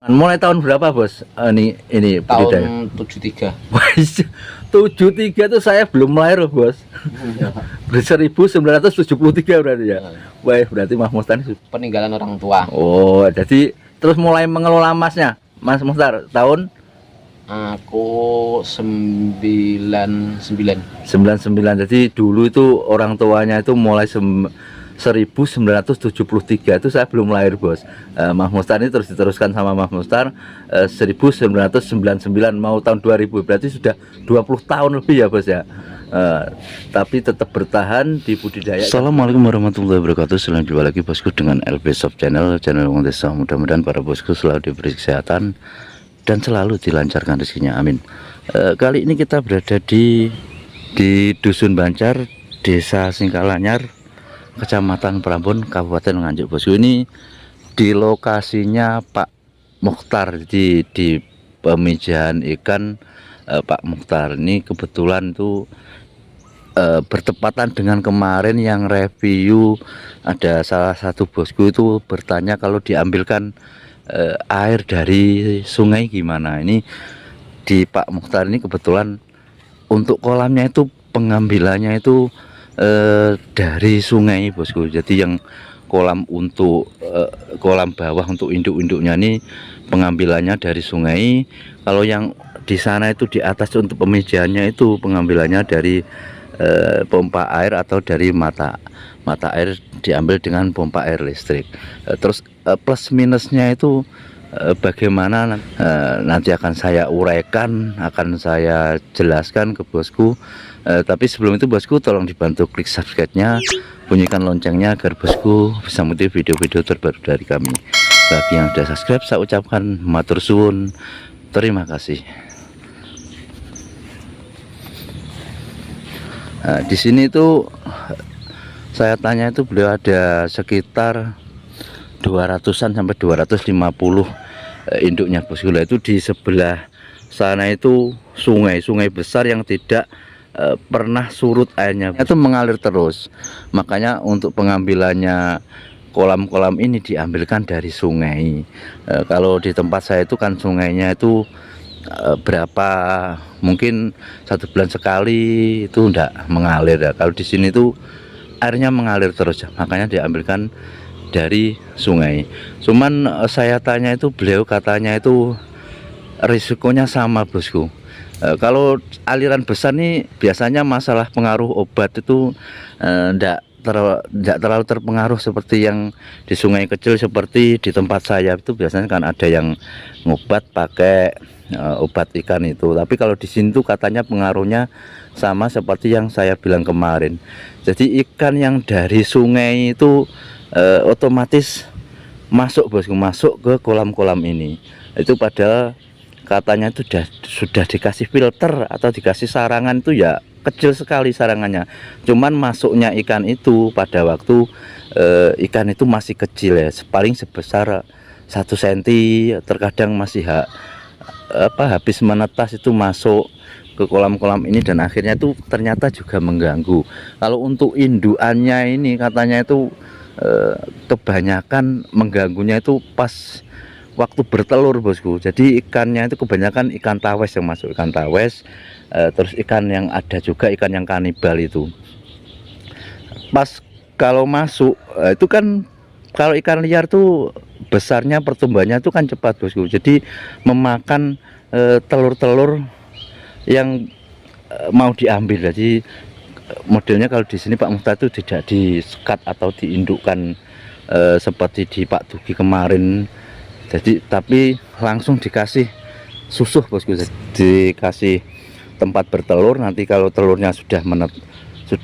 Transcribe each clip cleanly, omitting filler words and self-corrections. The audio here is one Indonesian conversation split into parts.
Mulai tahun berapa bos? Ini budidaya. Tahun 73. 73 tuh saya belum lahir loh bos. 1973 berarti ya. Wah berarti Mas Mustar Peninggalan orang tua. oh jadi terus mulai mengelola emasnya Mas Mustar tahun Aku 99. 99. Jadi dulu itu orang tuanya itu mulai 1973 itu saya belum lahir bos. Mas Mustar ini terus diteruskan sama Mas Mustar 1999 mau tahun 2000 berarti sudah 20 tahun lebih ya bos ya. Tapi tetap bertahan di budidaya. Assalamualaikum warahmatullahi wabarakatuh. Selamat jumpa lagi bosku dengan LB Shop channel Orang Desa. Mudah-mudahan para bosku selalu diberi kesehatan dan selalu dilancarkan rezekinya, amin. Kali ini kita berada di Dusun Bancar, Desa Singkalanyar, Kecamatan Prambon, Kabupaten Nganjuk bosku. Ini di lokasinya Pak Mukhtar di pemijahan ikan. Pak Mukhtar ini kebetulan tuh bertepatan dengan kemarin yang review. Ada salah satu bosku itu bertanya kalau diambilkan air dari sungai gimana. Ini di Pak Mukhtar ini kebetulan untuk kolamnya itu pengambilannya itu dari sungai bosku. Jadi yang kolam untuk kolam bawah untuk induk-induknya ini pengambilannya dari sungai. Kalau yang di sana itu di atas untuk pemijahannya itu pengambilannya dari pompa air atau dari mata air diambil dengan pompa air listrik. Terus plus minusnya itu bagaimana nanti akan saya uraikan, akan saya jelaskan ke bosku. Tapi sebelum itu bosku tolong dibantu klik subscribe-nya, bunyikan loncengnya agar bosku bisa mengikuti video-video terbaru dari kami. Bagi yang sudah subscribe saya ucapkan matur suwun, terima kasih. Di sini itu saya tanya itu beliau ada sekitar 200-an sampai 250 induknya bosku. Itu di sebelah sana itu sungai besar yang tidak pernah surut airnya, itu mengalir terus. Makanya untuk pengambilannya kolam-kolam ini diambilkan dari sungai. Kalau di tempat saya itu kan sungainya itu berapa mungkin 1 bulan sekali itu enggak mengalir ya. Kalau di sini tuh airnya mengalir terus, makanya diambilkan dari sungai. Cuman saya tanya itu beliau katanya itu risikonya sama bosku. Kalau aliran besar nih biasanya masalah pengaruh obat itu enggak terlalu terpengaruh seperti yang di sungai kecil. Seperti di tempat saya itu biasanya kan ada yang ngobat pakai obat ikan itu. Tapi kalau di sini tuh katanya pengaruhnya sama seperti yang saya bilang kemarin. Jadi ikan yang dari sungai itu otomatis masuk bosku, masuk ke kolam-kolam ini. Itu padahal katanya itu sudah dikasih filter atau dikasih sarangan itu ya kecil sekali sarangannya. Cuman masuknya ikan itu pada waktu ikan itu masih kecil ya, paling sebesar 1 cm, terkadang masih habis menetas itu masuk ke kolam-kolam ini dan akhirnya itu ternyata juga mengganggu. Kalau untuk indukannya ini katanya itu kebanyakan mengganggunya itu pas waktu bertelur bosku. Jadi ikannya itu kebanyakan ikan tawes yang masuk, ikan tawes. Terus ikan yang ada juga ikan yang kanibal itu. Pas kalau masuk itu kan kalau ikan liar tuh besarnya pertumbuhannya itu kan cepat bosku. Jadi memakan telur-telur yang mau diambil. Jadi modelnya kalau di sini Pak Mukhtar itu tidak di-skat atau diindukkan seperti di Pak Dugi kemarin. Jadi tapi langsung dikasih susuh bosku, dikasih tempat bertelur. Nanti kalau telurnya sudah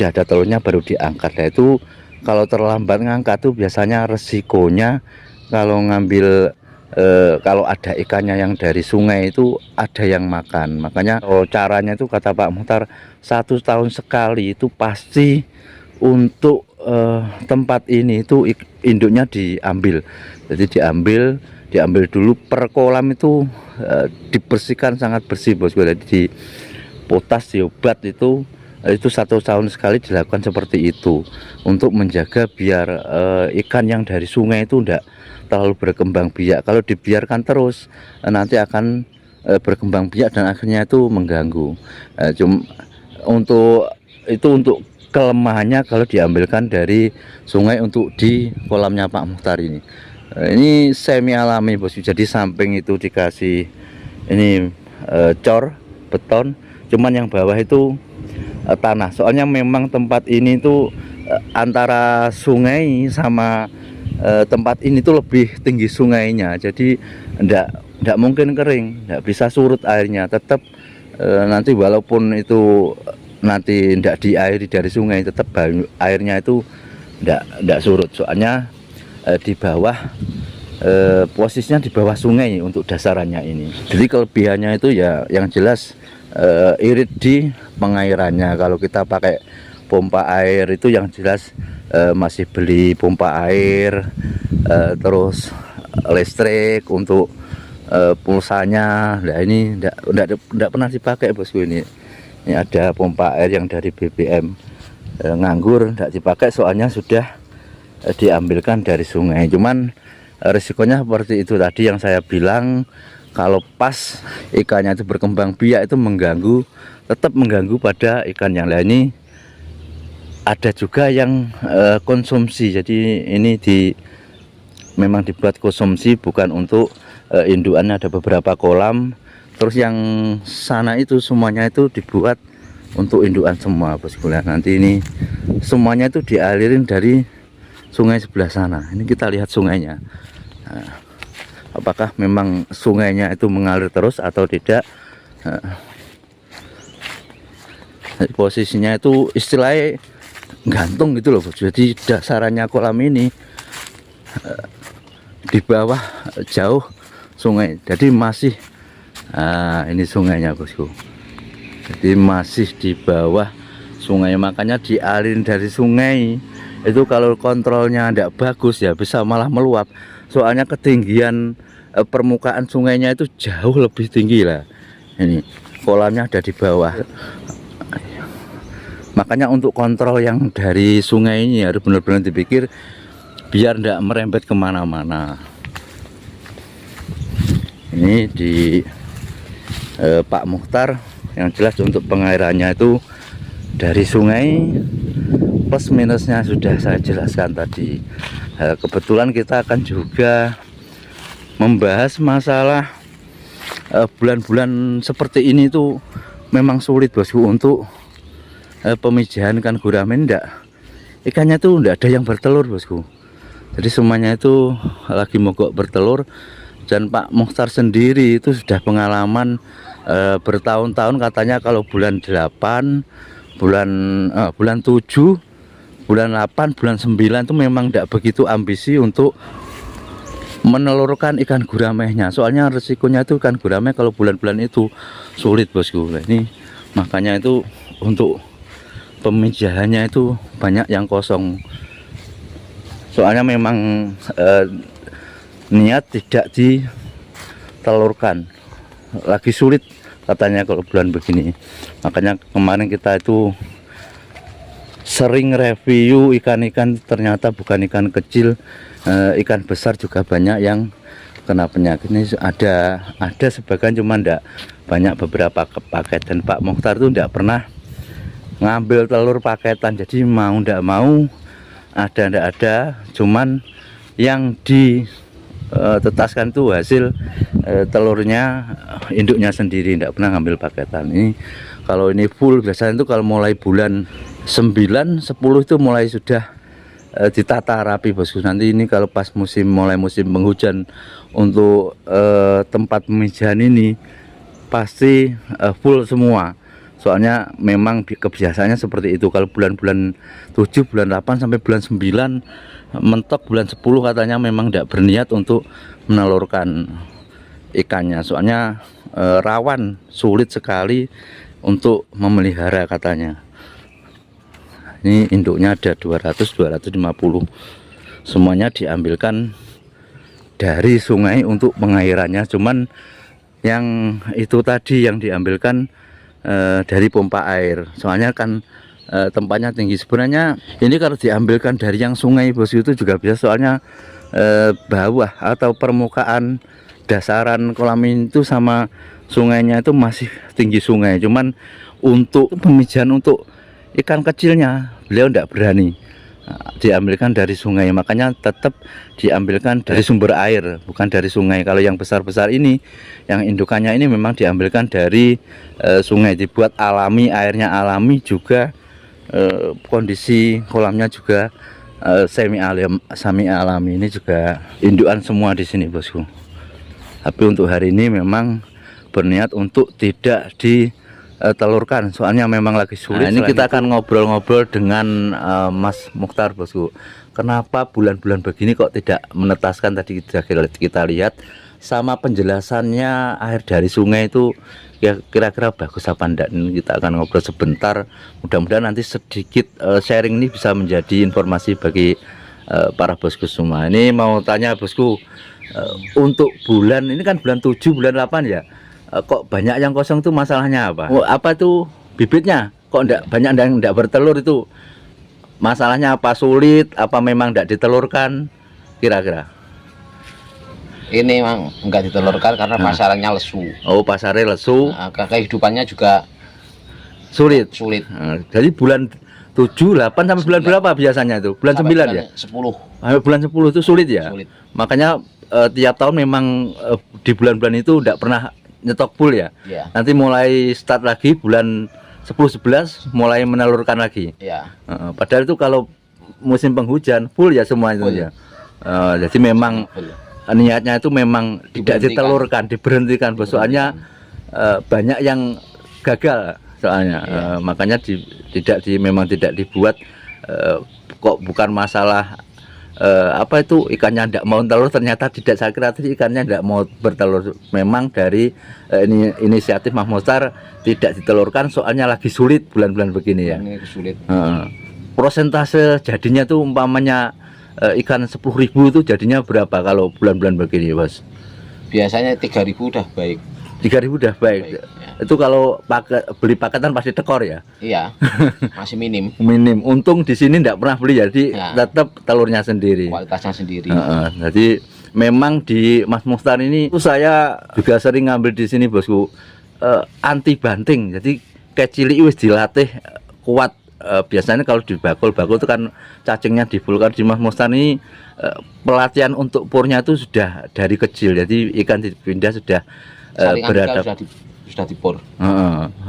ada telurnya baru diangkat. Nah itu kalau terlambat ngangkat tuh biasanya resikonya kalau ngambil kalau ada ikannya yang dari sungai itu ada yang makan. Makanya caranya itu kata Pak Mukhtar 1 tahun sekali itu pasti untuk tempat ini itu induknya diambil. Jadi diambil dulu per kolam itu dibersihkan sangat bersih bosku. Jadi di potas diobat itu 1 tahun sekali dilakukan seperti itu untuk menjaga biar ikan yang dari sungai itu enggak terlalu berkembang biak. Kalau dibiarkan terus nanti akan berkembang biak dan akhirnya itu mengganggu. Untuk kelemahannya kalau diambilkan dari sungai untuk di kolamnya Pak Mukhtar ini. Ini semi alami bosku. Jadi samping itu dikasih ini cor beton, cuman yang bawah itu tanah. Soalnya memang tempat ini tuh antara sungai sama tempat ini tuh lebih tinggi sungainya. Jadi enggak mungkin kering, enggak bisa surut airnya. Tetap nanti walaupun itu nanti enggak diairi dari sungai, tetap airnya itu enggak surut. Soalnya di bawah posisinya di bawah sungai untuk dasarannya ini. Jadi kelebihannya itu ya yang jelas irit di pengairannya. Kalau kita pakai pompa air itu yang jelas masih beli pompa air, terus listrik untuk pulsanya. Nah ini enggak pernah dipakai bosku ini. Ini ada pompa air yang dari BBM nganggur, enggak dipakai soalnya sudah diambilkan dari sungai. Cuman risikonya seperti itu tadi yang saya bilang, kalau pas ikannya itu berkembang biak itu mengganggu, tetap mengganggu pada ikan yang lain. Ini ada juga yang konsumsi. Jadi ini memang dibuat konsumsi, bukan untuk indukannya. Ada beberapa kolam, terus yang sana itu semuanya itu dibuat untuk indukan semua bosku. Nanti ini semuanya itu dialirin dari sungai sebelah sana. Ini kita lihat sungainya. Nah, apakah memang sungainya itu mengalir terus atau tidak? Posisinya itu istilahnya gantung gitu loh. Jadi dasarannya kolam ini di bawah jauh sungai. Jadi masih ini sungainya bosku. Jadi masih di bawah sungai, makanya dialirin dari sungai. Itu kalau kontrolnya tidak bagus ya bisa malah meluap. Soalnya ketinggian permukaan sungainya itu jauh lebih tinggi lah. Ini kolamnya ada di bawah. Makanya untuk kontrol yang dari sungai ini harus benar-benar dipikir biar tidak merembet kemana-mana. Ini di Pak Mukhtar yang jelas untuk pengairannya itu dari sungai. Plus minusnya sudah saya jelaskan tadi. Kebetulan kita akan juga membahas masalah bulan-bulan seperti ini tuh memang sulit bosku untuk pemijahan ikan gurame. Ikannya tuh enggak ada yang bertelur bosku. Jadi semuanya itu lagi mogok bertelur. Dan Pak Mukhtar sendiri itu sudah pengalaman bertahun-tahun, katanya kalau bulan 8, bulan 7, bulan 8, bulan 9 itu memang tidak begitu ambisi untuk menelurkan ikan guramehnya. Soalnya resikonya itu ikan gurame kalau bulan-bulan itu sulit bosku. Nah, ini makanya itu untuk pemijahannya itu banyak yang kosong. Soalnya memang niat tidak ditelurkan, lagi sulit katanya kalau bulan begini. Makanya kemarin kita itu sering review ikan-ikan, ternyata bukan ikan kecil, ikan besar juga banyak yang kena penyakit. Ini ada sebagian, cuma enggak banyak, beberapa paket. Dan Pak Mukhtar itu enggak pernah ngambil telur paketan. Jadi mau enggak mau enggak ada, cuman yang ditetaskan itu hasil telurnya, induknya sendiri, enggak pernah ngambil paketan. Ini kalau ini full biasanya itu kalau mulai bulan 9, 10 itu mulai sudah ditata rapi bosku. Nanti ini kalau pas mulai musim penghujan, untuk tempat pemijahan ini pasti full semua. Soalnya memang kebiasaannya seperti itu. Kalau bulan-bulan 7, bulan 8 sampai bulan 9, mentok bulan 10 katanya memang tidak berniat untuk menelurkan ikannya. Soalnya rawan, sulit sekali untuk memelihara katanya. Ini induknya ada 200-250. Semuanya diambilkan dari sungai untuk pengairannya. Cuman yang itu tadi yang diambilkan dari pompa air. Soalnya kan tempatnya tinggi. Sebenarnya ini kalau diambilkan dari yang sungai bosku itu juga bisa, soalnya bawah atau permukaan dasaran kolam ini itu sama sungainya itu masih tinggi sungai. Cuman untuk pemijahan untuk ikan kecilnya beliau tidak berani diambilkan dari sungai, makanya tetap diambilkan dari sumber air, bukan dari sungai. Kalau yang besar-besar ini, yang indukannya ini memang diambilkan dari sungai, dibuat alami, airnya alami juga, kondisi kolamnya juga semi alami. Ini juga indukan semua di sini bosku. Tapi untuk hari ini memang berniat untuk tidak ditelurkan, soalnya memang lagi sulit. Nah, ini kita akan ngobrol-ngobrol dengan Mas Mukhtar bosku. Kenapa bulan-bulan begini kok tidak menetaskan? Tadi kita lihat sama penjelasannya air dari sungai itu ya kira-kira bagus apa enggak. Ini kita akan ngobrol sebentar. Mudah-mudahan nanti sedikit sharing ini bisa menjadi informasi bagi para bosku semua. Ini mau tanya bosku, untuk bulan ini kan bulan 7, bulan 8 ya, kok banyak yang kosong tuh, masalahnya apa? Apa tuh bibitnya kok banyak yang enggak bertelur itu, masalahnya apa? Sulit apa memang enggak ditelurkan kira-kira? Ini memang enggak ditelurkan karena pasarnya lesu. Oh, pasarnya lesu. Nah, kehidupannya juga sulit. Jadi bulan 7, 8 sampai bulan berapa biasanya itu? Bulan 9 ya? 10. Sampai bulan 10 itu sulit ya? Sulit. Makanya tiap tahun memang di bulan-bulan itu tidak pernah nyetok full ya? Ya. Nanti mulai start lagi bulan 10-11 mulai menelurkan lagi. Ya. Padahal itu kalau musim penghujan full ya semua itu ya. Jadi memang niatnya itu memang tidak ditelurkan, diberhentikan. Soalnya banyak yang gagal soalnya. Makanya memang tidak dibuat. Kok bukan masalah apa itu ikannya tidak mau telur, ternyata tidak. Saya kira tadi ikannya tidak mau bertelur, memang dari inisiatif Mas Mukhtar tidak ditelurkan soalnya lagi sulit bulan-bulan begini ya. Ini sulit. Prosentase jadinya tuh umpamanya ikan 10.000 itu jadinya berapa kalau bulan-bulan begini bos? Biasanya 3.000 udah baik. 3.000 udah baik ya. Itu kalau beli paketan pasti tekor ya? Iya, masih minim. Minim. Untung di sini tidak pernah beli, jadi tetap telurnya sendiri. Kualitasnya sendiri. Jadi memang di Mas Mukhtar ini saya juga sering ngambil di sini bosku, anti banting. Jadi kecili wis dilatih kuat. Biasanya kalau di bakul itu kan cacingnya dibulkan. Di Mas Mukhtar ini pelatihan untuk purnya itu sudah dari kecil. Jadi ikan dipindah sudah beradab. Sudah dipur.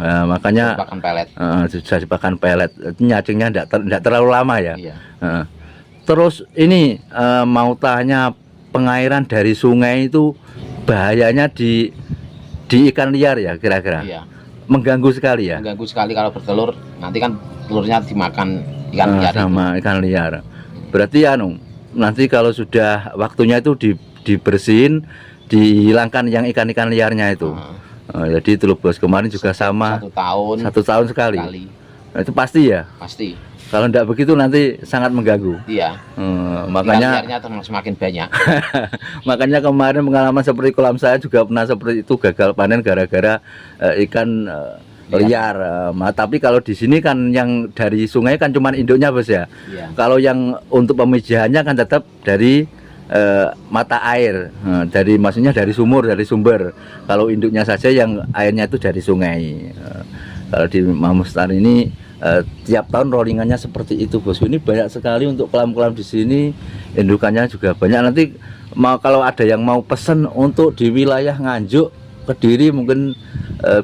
Makanya dipakan pelet. Sudah dipakan pelet. Nyacingnya tidak terlalu lama ya. Iya. Terus ini mau tanya, pengairan dari sungai itu bahayanya di ikan liar ya kira-kira? Iya. Mengganggu sekali ya? Mengganggu sekali kalau bertelur. Nanti kan telurnya dimakan ikan liar sama itu. Ikan liar. Berarti nanti kalau sudah waktunya itu dibersihin, dihilangkan yang ikan-ikan liarnya itu. Jadi itu loh bos, kemarin juga sama. 1 tahun sekali. Nah, itu pasti ya? Pasti. Kalau tidak begitu nanti sangat mengganggu. Iya. Makanya semakin banyak. Makanya kemarin pengalaman seperti kolam saya juga pernah seperti itu, gagal panen gara-gara ikan liar. Tapi kalau di sini kan yang dari sungai kan cuma induknya bos ya. Iya. Kalau yang untuk pemijahannya kan tetap dari mata air, maksudnya dari sumber. Kalau induknya saja yang airnya itu dari sungai. Kalau di Mas Mukhtar ini tiap tahun rollingannya seperti itu bos. Ini banyak sekali untuk kolam-kolam di sini, indukannya juga banyak. Nanti kalau ada yang mau pesen untuk di wilayah Nganjuk, Kediri, mungkin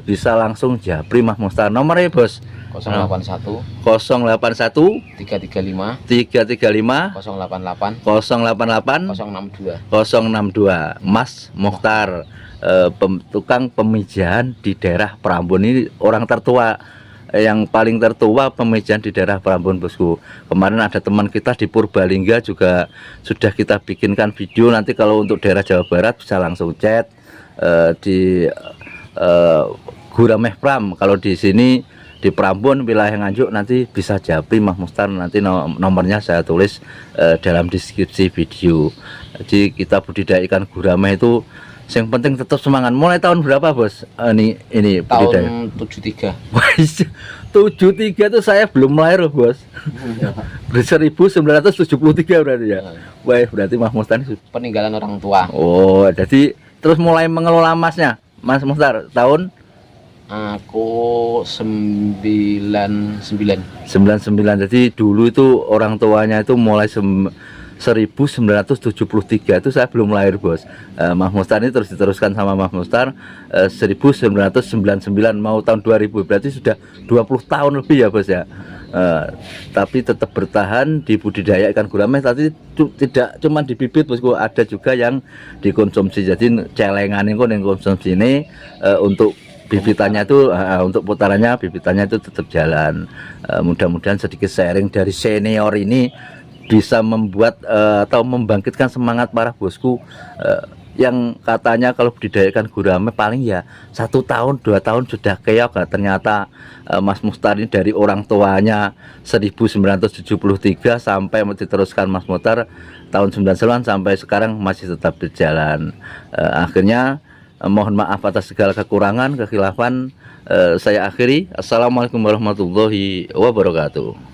bisa langsung japri Mas Mukhtar. Nomornya bos 081 335 088 062 Mas Mukhtar, tukang pemijahan di daerah Prambon. Ini orang tertua, yang paling tertua pemijahan di daerah Prambon bosku. Kemarin ada teman kita di Purbalingga juga sudah kita bikinkan video. Nanti kalau untuk daerah Jawa Barat bisa langsung chat di Gurameh Pram. Kalau di sini di Prambon wilayah Nganjuk nanti bisa japri Mas Mukhtar. Nanti nomornya saya tulis dalam deskripsi video. Jadi kita budidaya ikan gurame itu yang penting tetap semangat. Mulai tahun berapa bos? Ini budidaya tahun 73. 73 itu saya belum lahir bos. 1973 berarti ya. Wah berarti Mas Mustar ini Peninggalan orang tua. oh jadi terus mulai mengelola emasnya Mas Mustar tahun Aku 99. 99. Jadi dulu itu orang tuanya itu mulai 1973 itu saya belum lahir bos. Mas Mustar ini terus diteruskan sama Mas Mustar 1999 mau tahun 2000 berarti sudah 20 tahun lebih ya bos ya. Tapi tetap bertahan di budidaya ikan gurame, tapi tidak cuma di bibit bosku, ada juga yang dikonsumsi. Jadi celengan ini yang konsumsi ini untuk bibitannya itu untuk putarannya bibitannya itu tetap jalan. Mudah-mudahan sedikit sharing dari senior ini bisa membuat atau membangkitkan semangat para bosku yang katanya kalau budidayakan gurame paling ya 1 tahun 2 tahun sudah keok. Ternyata Mas Mustar ini dari orang tuanya 1973 sampai diteruskan Mas Mustar tahun 99 sampai sekarang masih tetap berjalan. Akhirnya mohon maaf atas segala kekurangan, kekhilafan. Saya akhiri. Assalamualaikum warahmatullahi wabarakatuh.